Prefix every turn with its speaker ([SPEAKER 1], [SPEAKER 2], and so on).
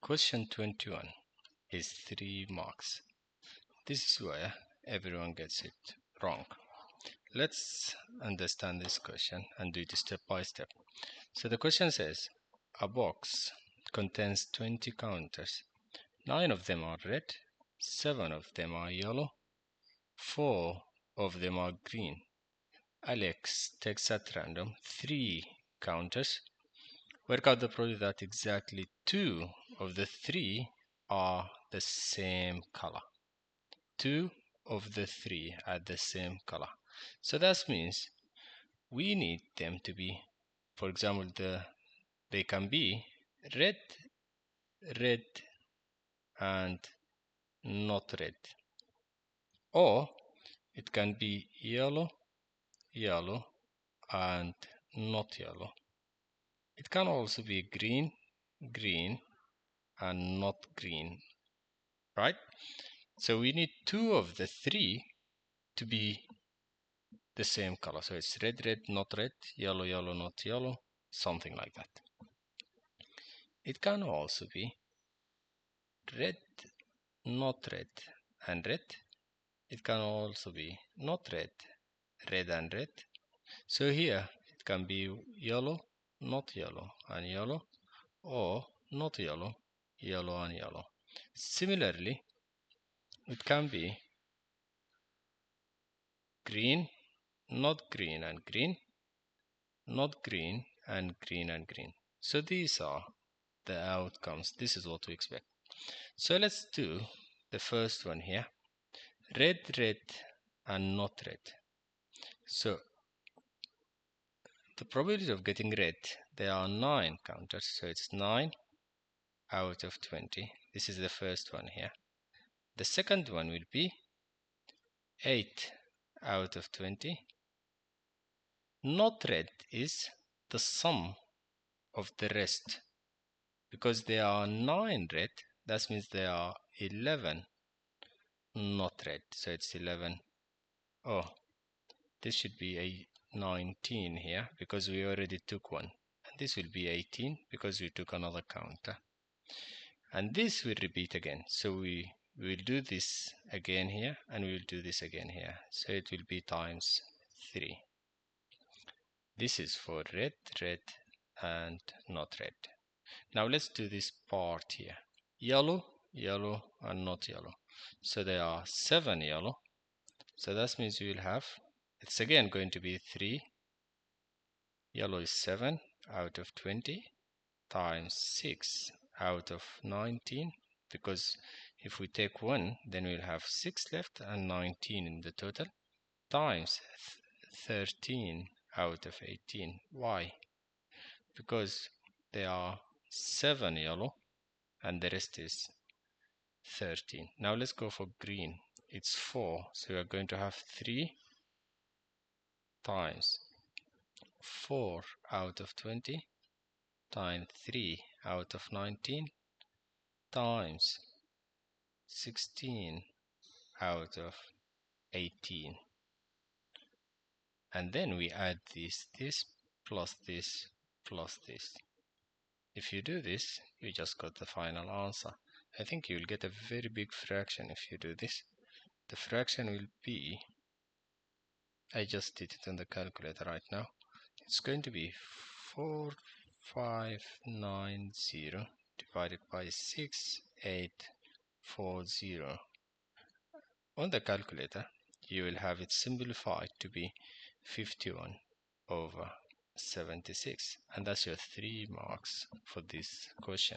[SPEAKER 1] Question 21 is 3 marks. This is where everyone gets it wrong. Let's understand this question and do it step by step. So the question says, a box contains 20 counters. 9 of them are red, 7 of them are yellow, 4 of them are green. Alex takes at random 3 counters. Work out the probability that exactly 2 of the 3 are the same color. 2 of the 3 are the same color. So that means we need them to be, for example, they can be red, red, and not red. Or it can be yellow, yellow, and not yellow. It can also be green, green, and not green, right? So we need 2 of the 3 to be the same color. So it's red, red, not red, yellow, yellow, not yellow, something like that. It can also be red, not red, and red. It can also be not red, red and red. So here it can be yellow, not yellow, and yellow, or not yellow, yellow and yellow. Similarly, it can be green, not green and green, not green and green and green. So these are the outcomes. This is what we expect. So let's do the first one here. Red, red, and not red. So the probability of getting red, there are 9 counters. So it's 9 out of 20. This is the first one here. The second one will be 8 out of 20. Not red is the sum of the rest. Because there are 9 red, that means there are 11 not red. So it's 11. Oh, this should be a 19 here because we already took one. And this will be 18 because we took another counter. And this will repeat again. So we will do this again here and we will do this again here. So it will be times 3. This is for red, red, and not red. Now let's do this part here. Yellow, yellow, and not yellow. So there are 7 yellow. So that means we will have, it's again going to be 3. Yellow is 7 out of 20 times 6 out of 19. Because if we take 1, then we'll have 6 left and 19 in the total. Times 13 out of 18. Why? Because there are 7 yellow and the rest is 13. Now let's go for green. It's 4. So we are going to have 3 times 4 out of 20 times 3 out of 19 times 16 out of 18. And then we add this plus this plus this. If you do this, you just got the final answer. I think you'll get a very big fraction if you do this. The fraction will be, I just did it on the calculator right now. It's going to be 4590 divided by 6840. On the calculator, you will have it simplified to be 51 over 76. And that's your 3 marks for this question.